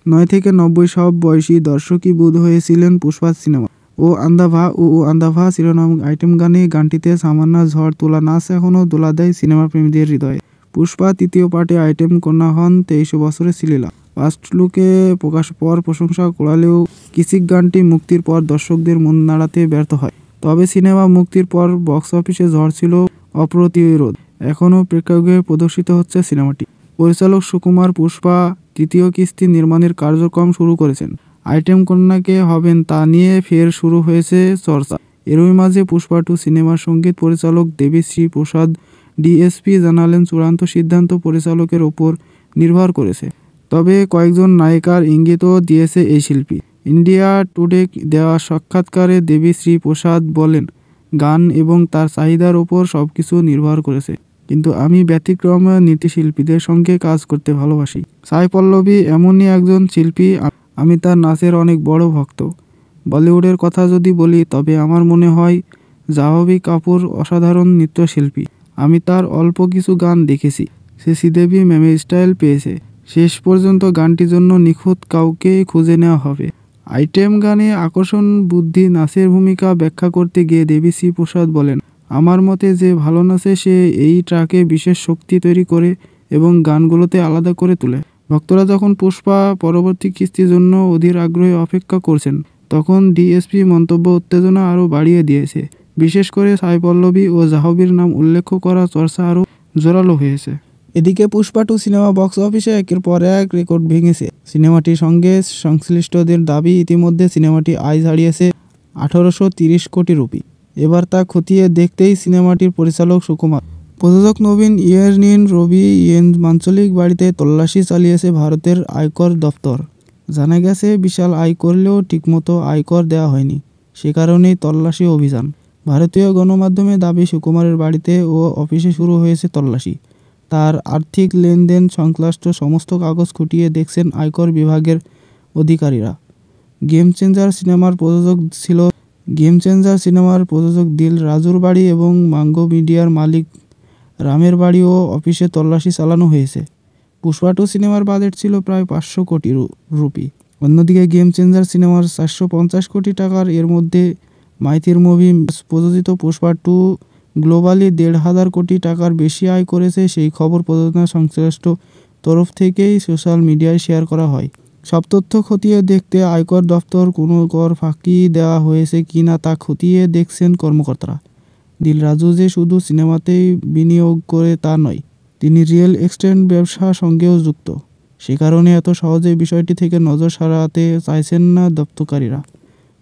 9 থেকে 90 সব বয়সী দর্শকই বুঁদ হয়েছিলেন পুষ্পা সিনেমা। ও আন্ধাভা ও আন্ধাভা শিরোনাম আইটেম গানটিতে সামান্না ঝড় তোলা নাচ এখনও দোলা দেয় সিনেমা প্রেমীদের হৃদয়ে। পুষ্পা তৃতীয় পার্টে আইটেম কন্যা হন 23 বছরের শ্লীলা। ফার্স্ট লুকে প্রকাশ পর প্রশংসা কুড়ালেও কিসিক গানটি মুক্তির পর দর্শকদের মন নাড়াতে ব্যর্থ হয়। তবে সিনেমা মুক্তির পর বক্স অফিসে ঝড় ছিল অপ্রতিরোধ। এখনও প্রেক্ষাগৃহে প্রদর্শিত হচ্ছে সিনেমাটি। পরিচালক সুকুমার পুষ্পা তৃতীয় কিস্তি নির্মাণের কার্যক্রম শুরু করেছেন। আইটেম কন্যাকে হবেন তা নিয়ে ফের শুরু হয়েছে চর্চা। এরই মাঝে পুষ্পা 2 সিনেমার সঙ্গীত পরিচালক দেবিশ্রী প্রসাদ ডিএসপি জানালেন, চূড়ান্ত সিদ্ধান্ত পরিচালকের ওপর নির্ভর করেছে। তবে কয়েকজন নায়িকার ইঙ্গিতও দিয়েছে এই শিল্পী। ইন্ডিয়া টুডে দেওয়া সাক্ষাৎকারে দেবিশ্রী প্রসাদ বলেন, গান এবং তার চাহিদার ওপর সবকিছু নির্ভর করেছে, কিন্তু আমি ব্যতিক্রম নৃত্যশিল্পীদের সঙ্গে কাজ করতে ভালোবাসি। সাই পল্লবী এমনই একজন শিল্পী, আমি তার নাচের অনেক বড় ভক্ত। বলিউডের কথা যদি বলি তবে আমার মনে হয় জাহ্নবী কাপুর অসাধারণ নৃত্যশিল্পী। আমি তার অল্প কিছু গান দেখেছি, সে শ্রীদেবী ম্যামের স্টাইল পেয়েছে। শেষ পর্যন্ত গানটির জন্য নিখুঁত কাউকে খুঁজে নেওয়া হবে। আইটেম গানে আকর্ষণ বুদ্ধি নাচের ভূমিকা ব্যাখ্যা করতে গিয়ে দেবিশ্রী প্রসাদ বলেন, আমার মতে যে ভালো নাচে সে এই ট্র্যাকে বিশেষ শক্তি তৈরি করে এবং গানগুলোতে আলাদা করে তোলে। ভক্তরা যখন পুষ্পা পরবর্তী কিস্তির জন্য অধীর আগ্রহে অপেক্ষা করছেন, তখন ডিএসপি মন্তব্য উত্তেজনা আরও বাড়িয়ে দিয়েছে। বিশেষ করে সাই পল্লবী ও জাহ্নবীর নাম উল্লেখ করা চর্চা আরও জোরালো হয়েছে। এদিকে পুষ্পা 2 সিনেমা বক্স অফিসে একের পর এক রেকর্ড ভেঙেছে। সিনেমাটির সঙ্গে সংশ্লিষ্টদের দাবি, ইতিমধ্যে সিনেমাটি আয় ছাড়িয়েছে 1830 কোটি রুপি। এবার তা খতিয়ে দেখতেই সিনেমাটির পরিচালক সুকুমার, প্রযোজক নবীন ইয়েরনিন রবি ইয়েন আঞ্চলিক বাড়িতে তল্লাশি চালিয়েছে ভারতের আয়কর দফতর। জানা গেছে, বিশাল আয় করলেও ঠিকমতো আয়কর দেওয়া হয়নি, সে কারণেই তল্লাশি অভিযান। ভারতীয় গণমাধ্যমে দাবি, সুকুমারের বাড়িতে ও অফিসে শুরু হয়েছে তল্লাশি। তার আর্থিক লেনদেন সংশ্লিষ্ট সমস্ত কাগজ খুঁটিয়ে দেখছেন আয়কর বিভাগের অধিকারীরা। গেম চেঞ্জার সিনেমার প্রযোজক দিল রাজুর বাড়ি এবং মাঙ্গো মিডিয়ার মালিক রামের বাড়ি ও অফিসে তল্লাশি চালানো হয়েছে। পুষ্পা 2 সিনেমার বাজেট ছিল প্রায় 500 কোটি রুপি। অন্যদিকে গেম চেঞ্জার সিনেমার 450 কোটি টাকার, এর মধ্যে মাইথির মুভি প্রযোজিত পুষ্পা 2 গ্লোবালি 1,500 কোটি টাকার বেশি আয় করেছে। সেই খবর প্রযোজনা সংশ্লিষ্ট তরফ থেকেই সোশ্যাল মিডিয়ায় শেয়ার করা হয়। সব তথ্য খতিয়ে দেখতে আয়কর দফতর কোনো কর ফাঁকি দেওয়া হয়েছে কিনা তা খতিয়ে দেখছেন কর্মকর্তারা। দিল রাজু যে শুধু সিনেমাতেই বিনিয়োগ করে তা নয়, তিনি রিয়েল এস্টেট ব্যবসার সঙ্গেও যুক্ত। সে কারণে এত সহজে বিষয়টি থেকে নজর সরাতে চাইছেন না দপ্তরকারীরা।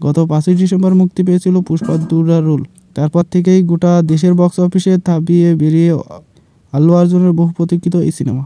গত 5ই ডিসেম্বর মুক্তি পেয়েছিল পুষ্পা 2 রুল। তারপর থেকেই গোটা দেশের বক্স অফিসে থাবিয়ে বেরিয়ে আল্লু অর্জুনের বহু প্রতীক্ষিত এই সিনেমা।